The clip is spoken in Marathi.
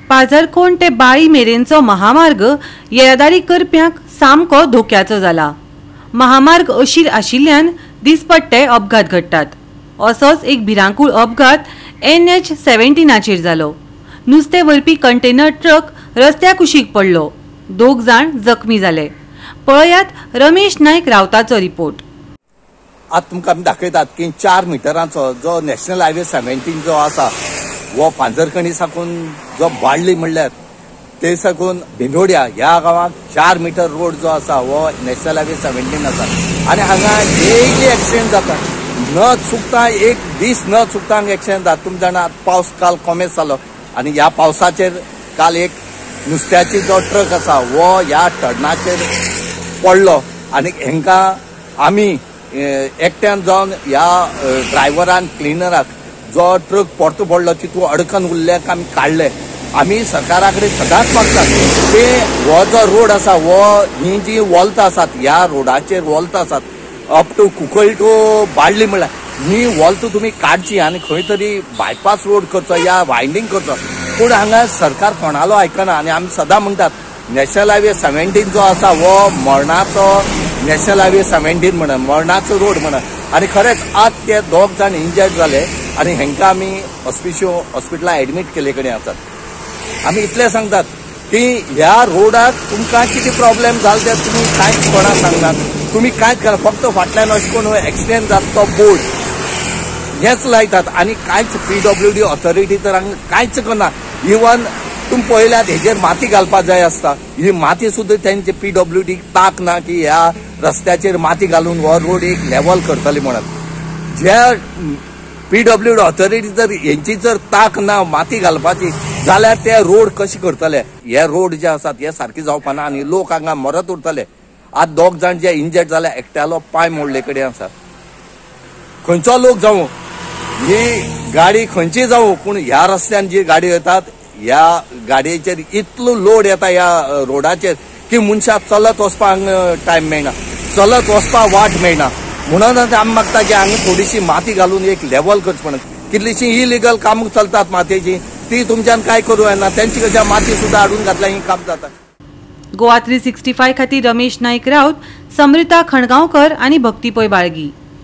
पाझरकोण ते बाळी मेरेनचो महामार्ग येरादारी करप्यांक सामको धोक्याचो जाला। महामार्ग अशीर आशिल्ल्यान दिसपट्टे अपघात घडटात। असोच एक भिरांकूळ अपघात NH-17 जालो। नुस्तें व्हरपी कंटेनर ट्रक रस्त्या कुशीक पडलो। 2 जाण जखमी जाले। पळयात रमेश नायक रावताचो रिपोर्ट। आज तुमकां आमी दाखयतात की 4 मिटरांचो जो नॅशनल हायवे 17 जो आसा वो पांजरकणी साकून जो बाळ्ळी म्हणल्यार ते साकून भिंडोड्या ह्या गांवांत 4 मीटर रोड जो आसा वो नॅशनल हायवे 17 आसा आनी हांगा डेली एक्सिडेंट जाता। न चुकता एक दीस न चुकता एक्सिडेंट जाता। तुमी जाणा पावस काल कमी जालो आनी ह्या पावसाचेर काल एक नुस्त्याची जो ट्रक आसा वो ह्या टर्नाचेर पडलो आनी हेंकां आमी एकट्यान जावन ह्या ड्रायव्हरान क्लिनराक जो ट्रक परतो पडलो तितून अडकन उरल्याक आमी काडले। आमी सरकारा कडेन सदांच मागतात की हो जो रोड आसा वो ही जी वॉल्त आसात ह्या रोडाचेर वॉल्त आसात अप टू कुंकळ टू बाळ्ळी म्हणल्यार ही वॉल्त तुमी काडची आनी खंय तरी बायपास रोड करचो या वायंडींग करचो। पूण हांगा सरकार कोणालो आयकना आनी आमी सदां म्हणटात नॅशनल हायवे 17 जो आसा वो मरणाचो नॅशनल हायवे 17 म्हणून मरणाचो रोड म्हणून आनी खरेंच आज ते 2 जाण इंजर्ड जाले आनी हेंकां आमी हॉस्पिटलांत एडमीट केले कडेन आसात। आमी इतलें सांगतात की ह्या रोडाक तुमकां कितें प्रॉब्लेम जालो ते तुमी कांयच कोणाक सांगनात। तुमी कांयच करा फक्त फाटल्यान अशें करून एक्सिडेंट जाता तो बोर्ड हेच लायतात आनी कांयच PWD ऑथॉरिटी तर हांगा कांयच करना। इवन तुमी पळयल्यात हेजेर माती घालपाक जाय आसता ही माती सुद्दां तेंचे PWD ताक ना की ह्या रस्त्याचेर माती घालून हो रोड एक लेवल करतले म्हणत। जे PWD ऑथॉरिटी जर हेंची जर ताक ना माती घालपाची जाल्यार ते रोड कशे करतले। हे रोड जे आसात हे सारखे जावपाना आनी लोक हांगा मरत उरतले। आज 2 जाण जे इंजर्ड जाले एकट्यालो पांय मोडले कडेन आसा। खंयचो लोक जावं ही गाडी खंयची जावं पूण ह्या रस्त्यान जी गाडी येतात ह्या गाडयेचेर इतलो लोड येता ह्या रोडाचेर की मनशाक चलत वचपाक टायम मेळना चलत वचपाक वाट मेळना। म्हणून आमी मागता की हांगा थोडीशी माती घालून एक लेवल करची म्हणून। कितलीशी इलिगल कामां चलतात मातयेची ती तुमच्यान काय करूं येना तेंची कशा माती सुद्दां हाडून घातल्या ही काम जाता। गोवा 365 खातीर रमेश नायक रावत, समृता खणगांवकर आनी भक्ती पै बाळगी।